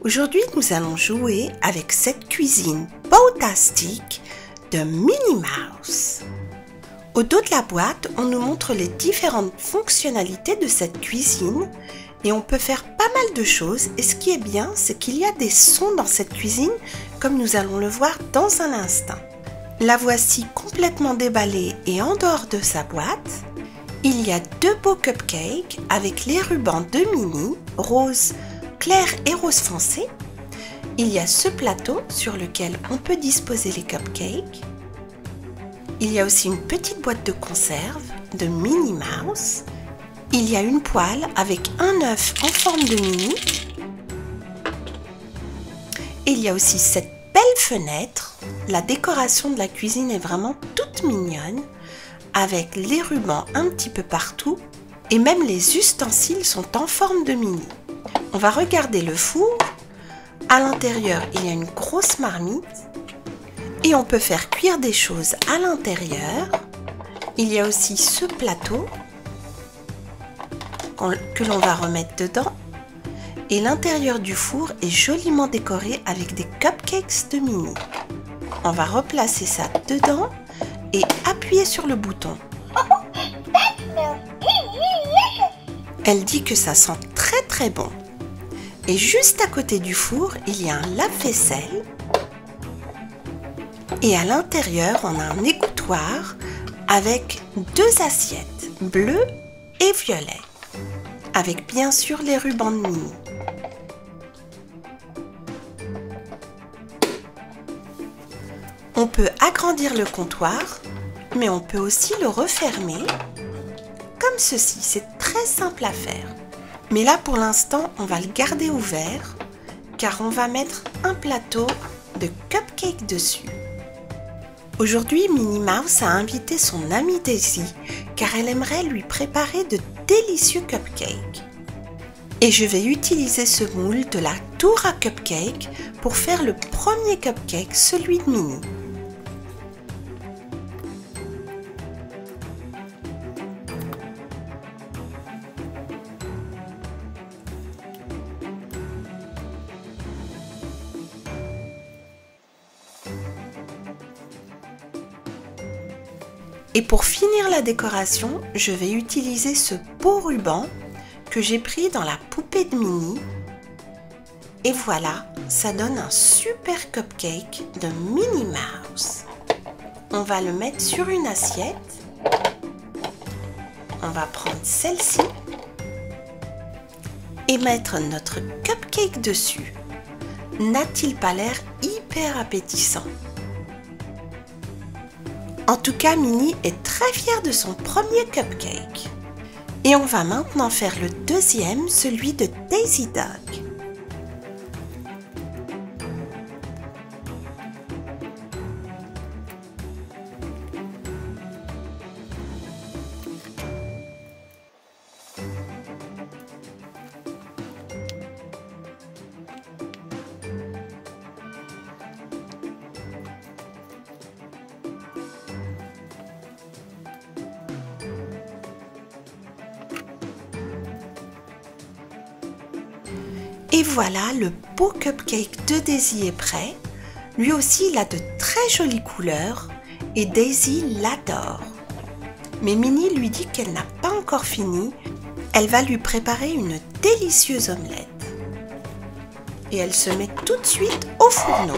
Aujourd'hui, nous allons jouer avec cette cuisine Botastic de Minnie Mouse. Au dos de la boîte, on nous montre les différentes fonctionnalités de cette cuisine et on peut faire pas mal de choses. Et ce qui est bien, c'est qu'il y a des sons dans cette cuisine, comme nous allons le voir dans un instant. La voici complètement déballée et en dehors de sa boîte. Il y a deux beaux cupcakes avec les rubans de Minnie, rose clair et rose foncé. Il y a ce plateau sur lequel on peut disposer les cupcakes. Il y a aussi une petite boîte de conserve de Minnie Mouse. Il y a une poêle avec un œuf en forme de Minnie. Et il y a aussi cette belle fenêtre. La décoration de la cuisine est vraiment toute mignonne, avec les rubans un petit peu partout et même les ustensiles sont en forme de Minnie. On va regarder le four. À l'intérieur, il y a une grosse marmite et on peut faire cuire des choses à l'intérieur. Il y a aussi ce plateau que l'on va remettre dedans et l'intérieur du four est joliment décoré avec des cupcakes de Minnie. On va replacer ça dedans et appuyer sur le bouton. Elle dit que ça sent très bon. Et juste à côté du four, il y a un lave-vaisselle. Et à l'intérieur, on a un égouttoir avec deux assiettes, bleues et violet, avec bien sûr les rubans de Minnie. On peut agrandir le comptoir, mais on peut aussi le refermer, comme ceci. C'est très simple à faire. Mais là, pour l'instant, on va le garder ouvert, car on va mettre un plateau de cupcakes dessus. Aujourd'hui, Minnie Mouse a invité son amie Daisy, car elle aimerait lui préparer de délicieux cupcakes. Et je vais utiliser ce moule de la tour à cupcakes pour faire le premier cupcake, celui de Minnie. Et pour finir la décoration, je vais utiliser ce beau ruban que j'ai pris dans la poupée de Minnie. Et voilà, ça donne un super cupcake de Minnie Mouse. On va le mettre sur une assiette. On va prendre celle-ci et mettre notre cupcake dessus. N'a-t-il pas l'air hyper appétissant ? En tout cas, Minnie est très fière de son premier cupcake. Et on va maintenant faire le deuxième, celui de Daisy Duck. Et voilà, le beau cupcake de Daisy est prêt. Lui aussi, il a de très jolies couleurs et Daisy l'adore. Mais Minnie lui dit qu'elle n'a pas encore fini. Elle va lui préparer une délicieuse omelette. Et elle se met tout de suite au fourneau.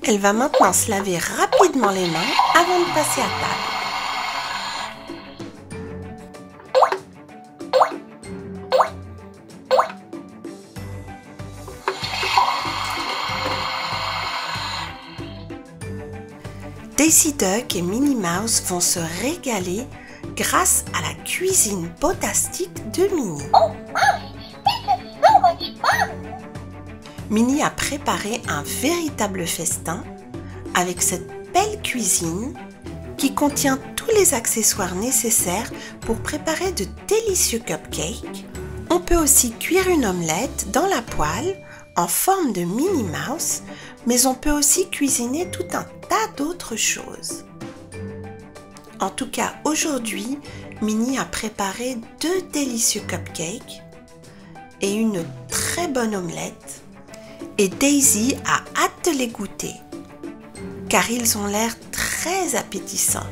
Elle va maintenant se laver rapidement les mains avant de passer à table. Daisy Duck et Minnie Mouse vont se régaler grâce à la cuisine Botastic de Minnie. Minnie a préparé un véritable festin avec cette belle cuisine qui contient tous les accessoires nécessaires pour préparer de délicieux cupcakes. On peut aussi cuire une omelette dans la poêle en forme de Minnie Mouse, mais on peut aussi cuisiner tout un tas d'autres choses. En tout cas, aujourd'hui, Minnie a préparé 2 délicieux cupcakes et une très bonne omelette, et Daisy a hâte de les goûter, car ils ont l'air très appétissants.